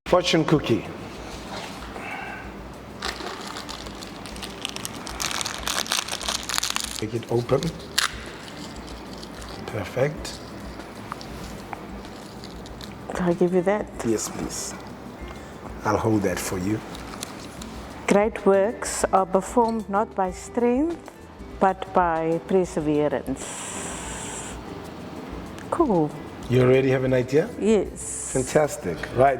Fortune cookie. Make it open. Perfect. Can I give you that? Yes, please. I'll hold that for you. Great works are performed not by strength, but by perseverance. Cool. You already have an idea? Yes. Fantastic. Right.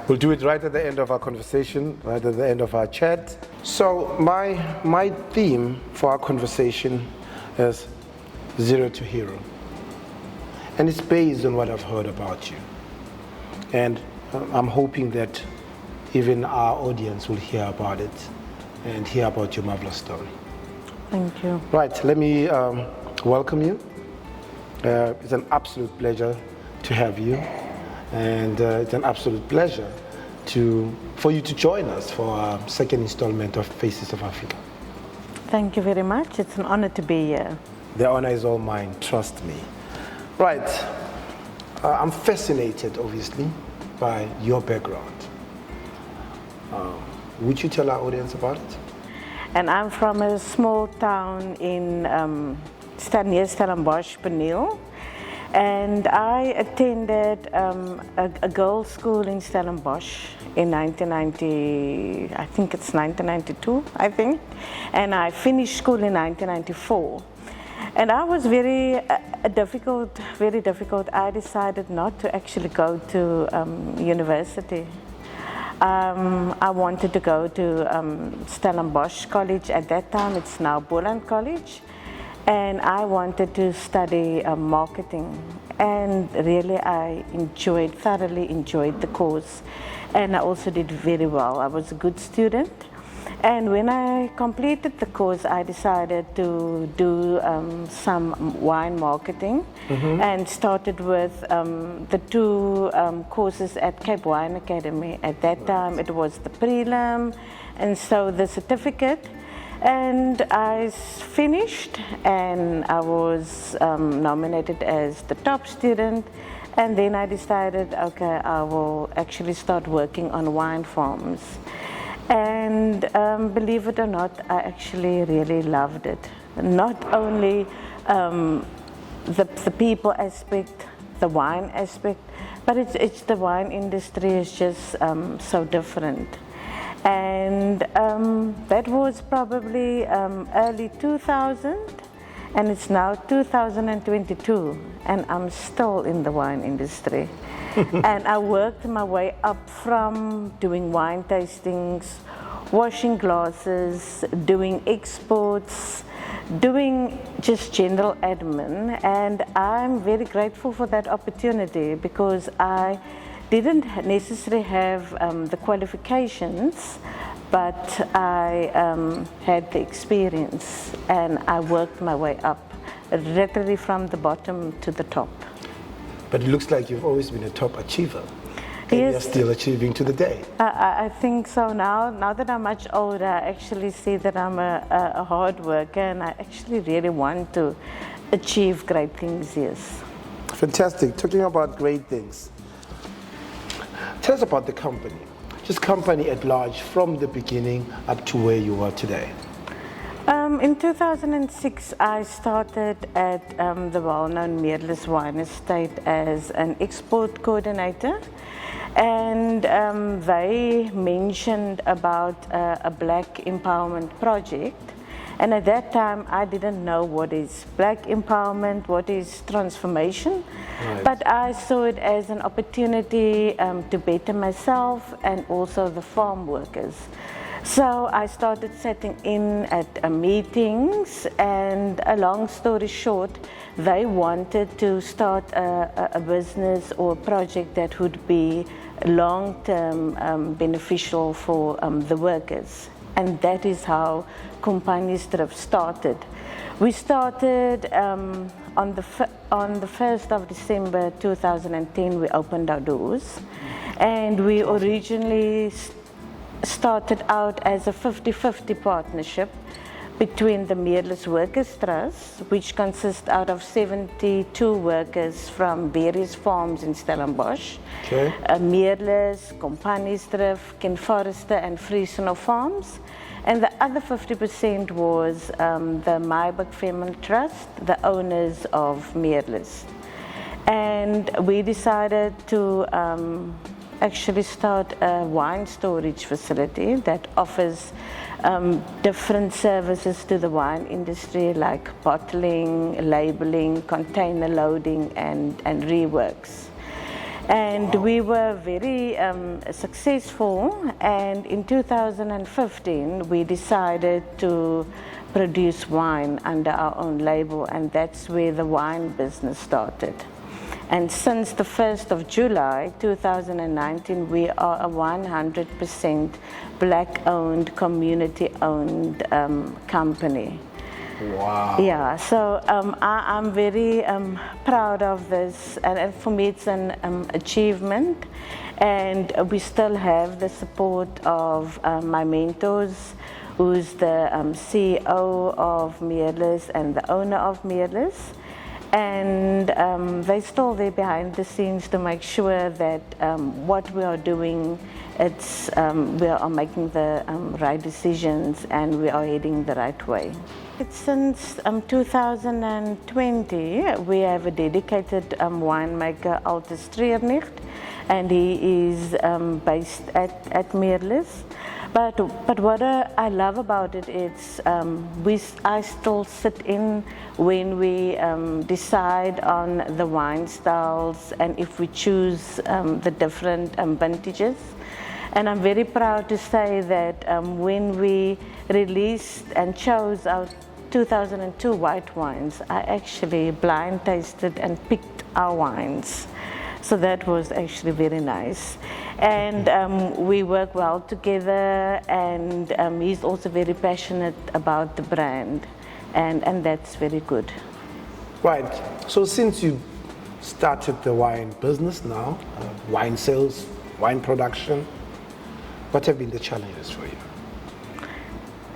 We'll do it right at the end of our conversation, right at the end of our chat. So my theme for our conversation is Zero to Hero. And it's based on what I've heard about you. And I'm hoping that even our audience will hear about it and hear about your marvelous story. Thank you. Right, let me welcome you. It's an absolute pleasure to have you. And it's an absolute pleasure for you to join us for our second installment of Faces of Africa. Thank you very much. It's an honor to be here. The honor is all mine, trust me. Right, I'm fascinated, obviously, by your background. Would you tell our audience about it? And I'm from a small town in near Stellenbosch, Peniel. And I attended a girls' school in Stellenbosch in 1990, I think it's 1992, I think. And I finished school in 1994. And I was very difficult. I decided not to actually go to university. I wanted to go to Stellenbosch College at that time. It's now Boland College. And I wanted to study marketing, and really I thoroughly enjoyed the course, and I also did very well. I was a good student, and when I completed the course, I decided to do some wine marketing, and started with the two courses at Cape Wine Academy. At that time, it was the prelim, and so the certificate. And I finished, and I was nominated as the top student, and then I decided, okay, I will actually start working on wine farms. And believe it or not, I actually really loved it. Not only the people aspect, the wine aspect, but it's the wine industry is just so different. And that was probably early 2000, and it's now 2022, and I'm still in the wine industry. And I worked my way up from doing wine tastings, washing glasses, doing exports, doing just general admin, and I'm very grateful for that opportunity because I didn't necessarily have the qualifications, but I had the experience, and I worked my way up, literally from the bottom to the top. But it looks like you've always been a top achiever. And Yes. you're still achieving to the day. I think so now. Now that I'm much older, I actually see that I'm a hard worker, and I actually really want to achieve great things, yes. Fantastic. Talking about great things. Tell us about the company. Just company at large, from the beginning up to where you are today. In 2006, I started at the well-known Meerlus Wine Estate as an export coordinator, and they mentioned about a Black Empowerment project. And at that time, I didn't know what is Black empowerment, what is transformation, Right. but I saw it as an opportunity to better myself and also the farm workers. So I started sitting in at meetings, and a long story short, they wanted to start a business or a project that would be long-term beneficial for the workers. And that is how Compagniesdrift started. We started on the 1st of December 2010, we opened our doors. And we originally started out as a 50-50 partnership between the Meerlis Workers Trust, which consists out of 72 workers from various farms in Stellenbosch. Okay. Meerlis, Compagniesdrift, Ken Forrester and Frieseno farms. And the other 50% was the Myburg Family Trust, the owners of Meerlis. And we decided to actually start a wine storage facility that offers different services to the wine industry, like bottling, labeling, container loading, and reworks. And we were very successful, and in 2015 we decided to produce wine under our own label, and that's where the wine business started. And since the 1st of July 2019, we are a 100% Black-owned, community-owned company. Wow. Yeah, so I'm very proud of this, and for me it's an achievement. And we still have the support of my mentors, who's the CEO of Meerlis and the owner of Meerlis. And they're still there behind the scenes to make sure that what we are doing, we are making the right decisions and we are heading the right way. Since 2020, we have a dedicated winemaker, Ilse Rutherford, and he is based at Meerlis. But what I love about it is I still sit in when we decide on the wine styles and if we choose the different vintages. And I'm very proud to say that when we released and chose our 2002 white wines, I actually blind tasted and picked our wines. So that was actually very nice. And we work well together, and he's also very passionate about the brand, and that's very good. Right. So since you started the wine business now, wine sales, wine production, what have been the challenges for you?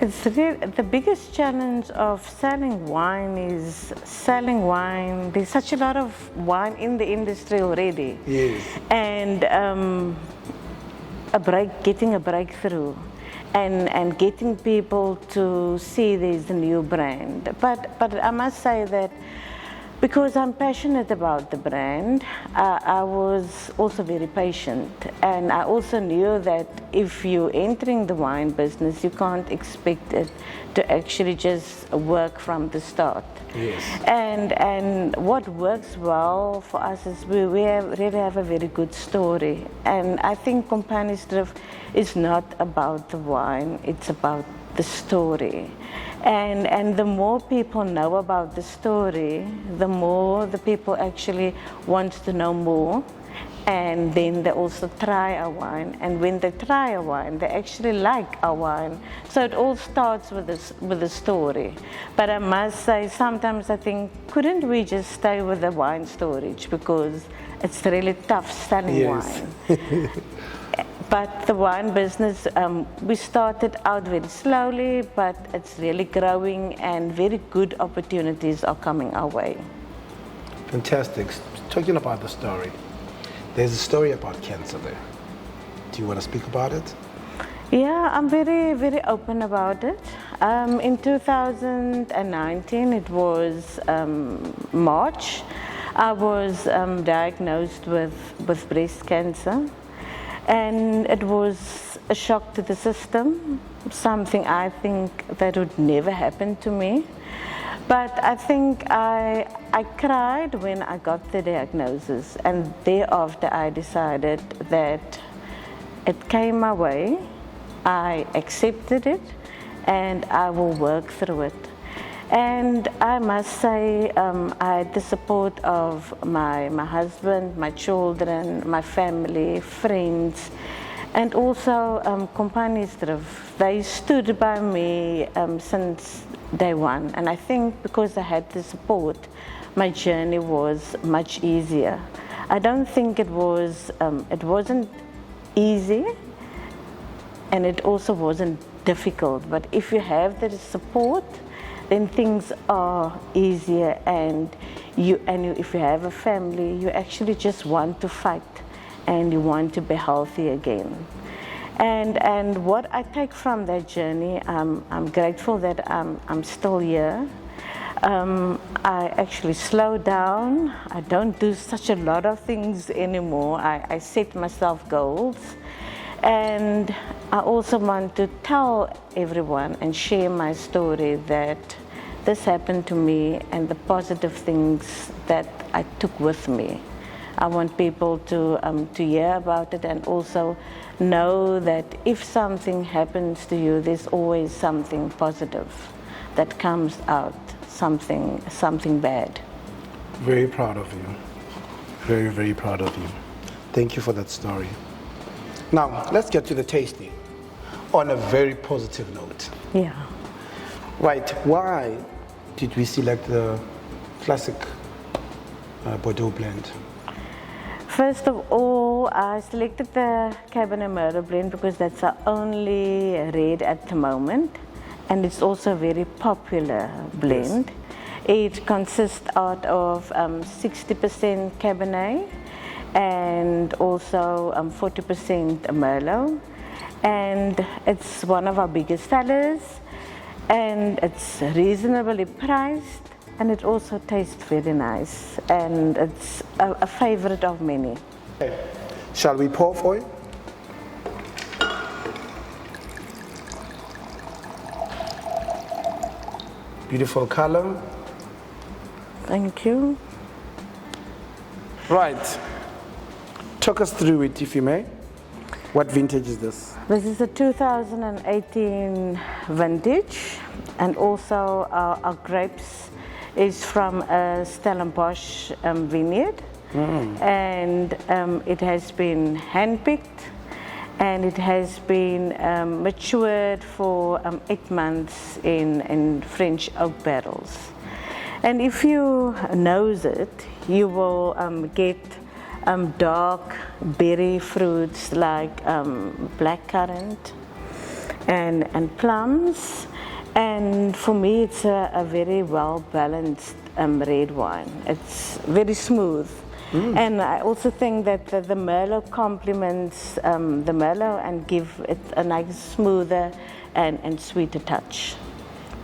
It's really, the biggest challenge of selling wine is selling wine. There's such a lot of wine in the industry already. Yes. And getting a breakthrough and getting people to see there's a new brand. But I must say that because I'm passionate about the brand, I was also very patient. And I also knew that if you're entering the wine business, you can't expect it to actually just work from the start. Yes. And what works well for us is we really have a very good story. And I think Compagniesdrift is not about the wine, it's about the story. And the more people know about the story, the more the people actually want to know more. And then they also try our wine. And when they try our wine, they actually like our wine. So it all starts with the story. But I must say, sometimes I think, couldn't we just stay with the wine storage? Because it's really tough selling wine. But the wine business, we started out very slowly, but it's really growing and very good opportunities are coming our way. Fantastic. Talking about the story, there's a story about cancer there. Do you want to speak about it? Yeah, I'm very, very open about it. In 2019, it was March, I was diagnosed with breast cancer. And it was a shock to the system, something I think that would never happen to me. But I think I cried when I got the diagnosis, and thereafter I decided that it came my way, I accepted it, and I will work through it. And I must say, I had the support of my husband, my children, my family, friends, And also Compagniesdrift, they stood by me since day one. And I think because I had the support, my journey was much easier. I don't think it wasn't easy, and it also wasn't difficult. But if you have the support, then things are easier, and if you have a family, you actually just want to fight and you want to be healthy again. And what I take from that journey, I'm grateful that I'm still here. I actually slow down. I don't do such a lot of things anymore. I set myself goals. And I also want to tell everyone and share my story that this happened to me and the positive things that I took with me. I want people to hear about it and also know that if something happens to you, there's always something positive that comes out, something bad. Very proud of you. Very, very proud of you. Thank you for that story. Now, let's get to the tasting on a very positive note. Yeah. Right, why did we select the classic Bordeaux blend? First of all, I selected the Cabernet Merlot blend because that's our only red at the moment, and it's also a very popular blend. Yes. It consists out of 60% Cabernet and also 40% Merlot, and it's one of our biggest sellers, and it's reasonably priced. And it also tastes very nice, and it's a favorite of many. Okay. Shall we pour for you? Beautiful color. Thank you. Right. Talk us through it, if you may. What vintage is this? This is a 2018 vintage, and also our grapes is from a Stellenbosch vineyard, and it has been handpicked, and it has been matured for 8 months in French oak barrels. And if you nose it, you will get dark berry fruits like blackcurrant and plums. And for me, it's a very well-balanced red wine. It's very smooth. And I also think that the Merlot complements the Merlot and give it a nice smoother and sweeter touch.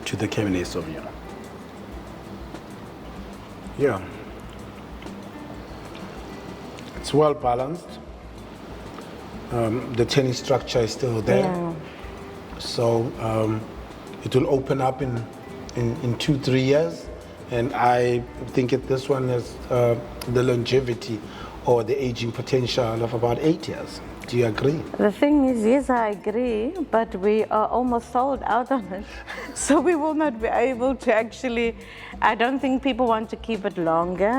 To the Cabernet Sauvignon. Yeah. It's well-balanced. The tannin structure is still there. Yeah. So it will open up in 2-3 years, and I think this one has the longevity or the aging potential of about 8 years. Do you agree? The thing is, yes, I agree, but we are almost sold out on it. So we will not be able to actually, I don't think people want to keep it longer.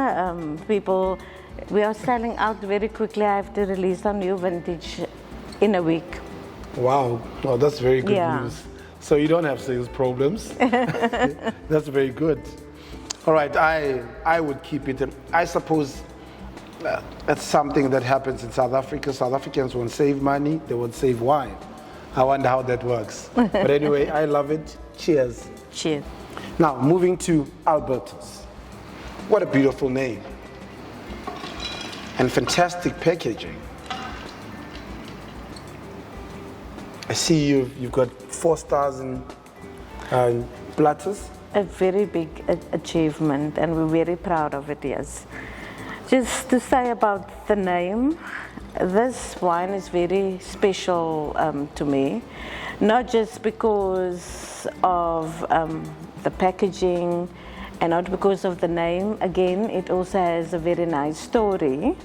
We are selling out very quickly. I have to release our new vintage in a week. Wow, well, that's very good Yeah. news. So you don't have sales problems. That's very good. All right, I would keep it. I suppose that's something that happens in South Africa. South Africans won't save money, they won't save wine. I wonder how that works. But anyway, I love it. Cheers. Cheers. Now, moving to Albertus. What a beautiful name. And fantastic packaging. I see you've got 4 stars in platters. A very big achievement, and we're very proud of it, yes. Just to say about the name, this wine is very special to me, not just because of the packaging and not because of the name. Again, it also has a very nice story.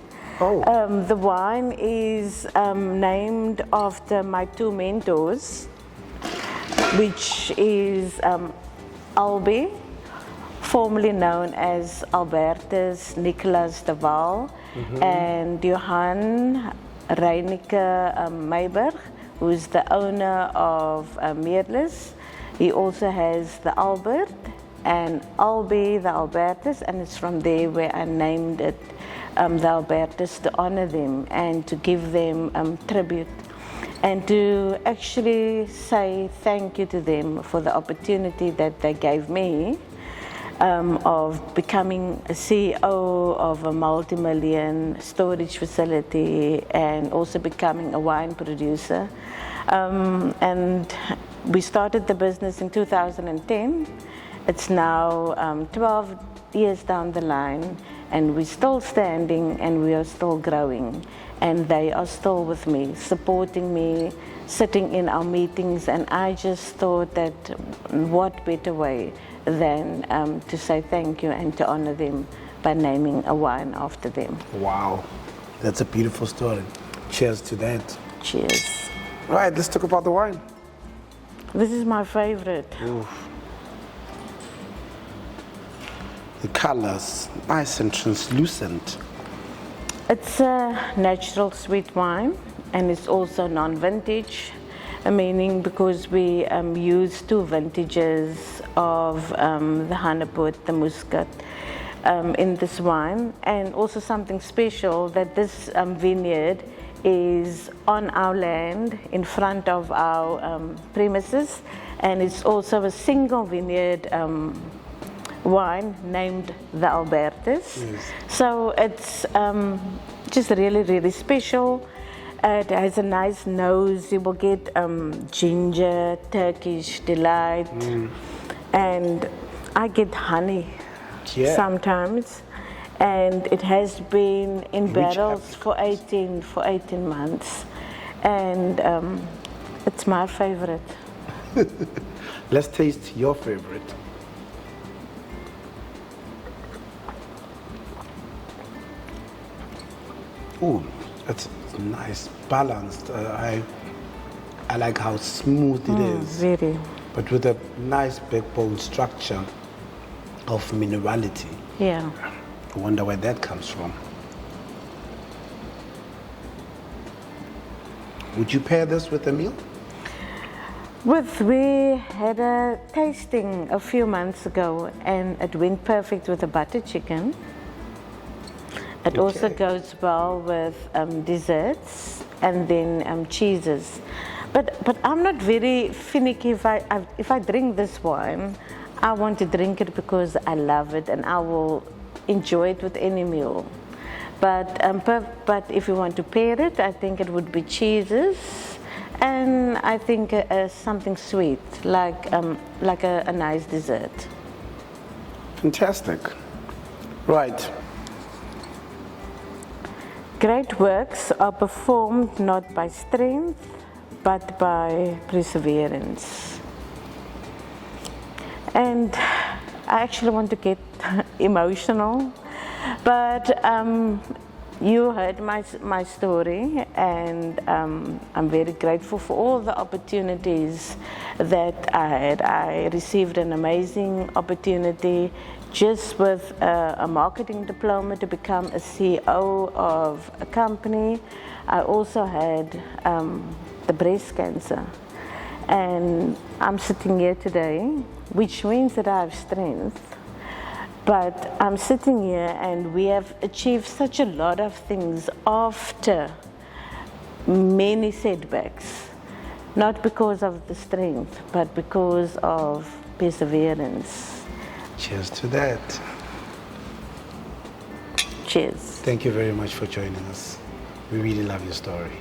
Oh. The wine is named after my 2 mentors, which is Albie, formerly known as Albertus Nicholas de Waal, and Johan Reineke Meiberg, who is the owner of Meerlis. He also has the Albert and Albie, the Albertus, and it's from there where I named it the Albertus to honor them and to give them tribute and to actually say thank you to them for the opportunity that they gave me of becoming a CEO of a multi-million storage facility and also becoming a wine producer. And we started the business in 2010. It's now 12 years down the line, and we're still standing and we are still growing. And they are still with me, supporting me, sitting in our meetings, and I just thought that what better way than to say thank you and to honor them by naming a wine after them. Wow, that's a beautiful story. Cheers to that. Cheers. Right, let's talk about the wine. This is my favorite. Oof. The colors, nice and translucent. It's a natural sweet wine, and it's also non-vintage, meaning because we use 2 vintages of the Hanepoort, the Muscat, in this wine. And also something special that this vineyard is on our land in front of our premises, and it's also a single vineyard wine named the Albertus. Yes. So it's just really, really special. It has a nice nose. You will get ginger, Turkish delight, and I get honey sometimes. And it has been in barrels for 18 months, and it's my favorite. Let's taste your favorite. Oh, it's nice, balanced. I like how smooth it is. Very. But with a nice backbone structure of minerality. Yeah. I wonder where that comes from. Would you pair this with a meal? We had a tasting a few months ago, and it went perfect with a butter chicken. It also goes well with desserts and then cheeses. But I'm not very finicky. If I drink this wine, I want to drink it because I love it, and I will enjoy it with any meal. But if you want to pair it, I think it would be cheeses, and I think something sweet, like a nice dessert. Fantastic. Right. Great works are performed not by strength, but by perseverance. And I actually want to get emotional, but you heard my story, and I'm very grateful for all the opportunities that I had. I received an amazing opportunity just with a marketing diploma to become a CEO of a company. I also had the breast cancer, and I'm sitting here today, which means that I have strength. But I'm sitting here, and we have achieved such a lot of things after many setbacks, not because of the strength, but because of perseverance. Cheers to that. Cheers. Thank you very much for joining us. We really love your story.